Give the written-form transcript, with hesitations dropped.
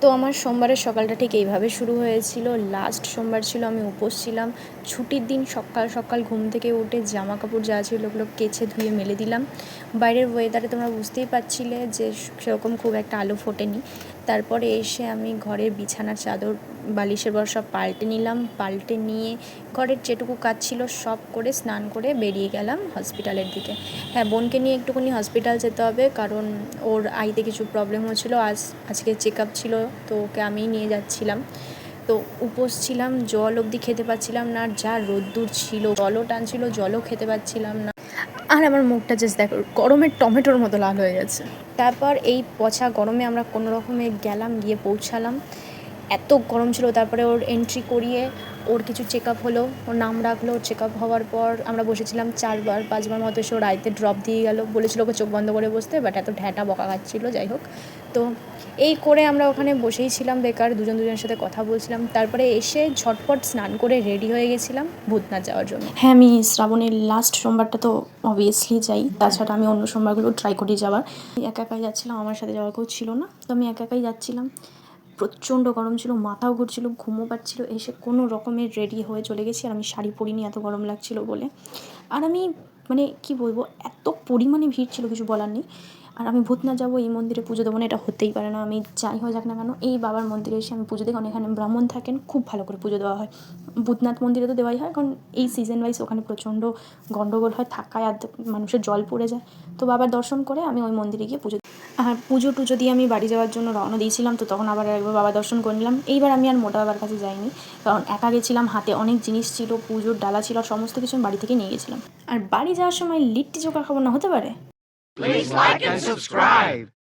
তো আমার সোমবারের সকালটা ঠিক এইভাবে শুরু হয়েছিল। লাস্ট সোমবার ছিল, আমি উপোস ছিলাম। ছুটির দিন সকাল সকাল ঘুম থেকে উঠে জামা কাপড় যা ছিল ওগুলো কেচে ধুয়ে মেলে দিলাম। বাইরের ওয়েদারে তোমরা বুঝতেই পারছিলে যে সেরকম খুব একটা আলো ফোটেনি। তারপরে এসে আমি ঘরের বিছানার চাদর বালিশের বর সব পাল্টে নিলাম। পাল্টে নিয়ে ঘরের যেটুকু কাজ ছিল সব করে স্নান করে বেরিয়ে গেলাম হসপিটালের দিকে। হ্যাঁ, বোনকে নিয়ে একটুখানি হসপিটাল যেতে হবে, কারণ ওর আইতে কিছু প্রবলেম হচ্ছিলো। আজকে চেক আপ ছিল, তো ওকে আমিই নিয়ে যাচ্ছিলাম। তো উপোস ছিলাম, জল অবধি খেতে পাচ্ছিলাম না, আর যা রোদ্দুর ছিল, জলও টানছিল, জলও খেতে পাচ্ছিলাম না। আর আমার মুখটা জাস্ট দেখো, গরমের টমেটোর মতো লাল হয়ে গেছে। তারপর এই পচা গরমে আমরা কোনো রকমে গেলাম, গিয়ে পৌঁছালাম। এত গরম ছিল। তারপরে ওর এন্ট্রি করিয়ে ওর কিছু চেক আপ হলো, ওর নাম রাখলো। ওর চেক আপ হওয়ার পর আমরা বসেছিলাম 4-5বার মতো, এসে ওর আইতে ড্রপ দিয়ে গেলো। বলেছিল ওকে চোখ বন্ধ করে বসতে, বাট এত ঢ্যাঁটা বকা খাচ্ছিলো। যাই হোক, তো এই করে আমরা ওখানে বসেই ছিলাম বেকার, দুজনের সাথে কথা বলছিলাম। তারপরে এসে ঝটপট স্নান করে রেডি হয়ে গেছিলাম ভূতনাথ যাওয়ার জন্য। হ্যাঁ, আমি শ্রাবণের লাস্ট সোমবারটা তো অবভিয়াসলি যাই, তাছাড়া আমি অন্য সোমবারগুলো ট্রাই করি যাওয়ার। একা একাই যাচ্ছিলাম, আমার সাথে যাওয়ার কেউ ছিল না, তো আমি একা একাই যাচ্ছিলাম। প্রচণ্ড গরম ছিল, মাথাও ঘুরছিল, ঘুমও পাচ্ছিল। এসে কোনো রকমের রেডি হয়ে চলে গেছি, আর আমি শাড়ি পরিনি এত গরম লাগছিল বলে। আর আমি মানে কি বলবো, এত পরিমাণে ভিড় ছিল কিছু বলার নেই। আর আমি ভূতনাথ যাবো, এই মন্দিরে পুজো দেবো না, এটা হতেই পারে না। আমি যাই হয়ে যাক না কেন, এই বাবার মন্দিরে এসে আমি পুজো দিই, কারণ এখানে ব্রাহ্মণ থাকেন, খুব ভালো করে পুজো দেওয়া হয়। ভূতনাথ মন্দিরে তো দেওয়াই হয়, কারণ এই সিজন ওয়াইজ ওখানে প্রচণ্ড গণ্ডগোল হয়, থাকায় আর মানুষের জল পড়ে যায়। তো বাবার দর্শন করে আমি ওই মন্দিরে গিয়ে পুজো। আর পুজো টুজো দিয়ে আমি বাড়ি যাওয়ার জন্য রওনা দিয়েছিলাম, তো তখন আবার একবার বাবা দর্শন করে নিলাম। এইবার আমি আর মোটা বাবার কাছে যাইনি, কারণ একা গেছিলাম, হাতে অনেক জিনিস ছিল, পুজোর ডালা ছিল, সমস্ত কিছু আমি বাড়ি থেকে নিয়ে গেছিলাম। আর বাড়ি যাওয়ার সময় লিট্টি চোখা খাবো না, হতে পারে? Please like and subscribe.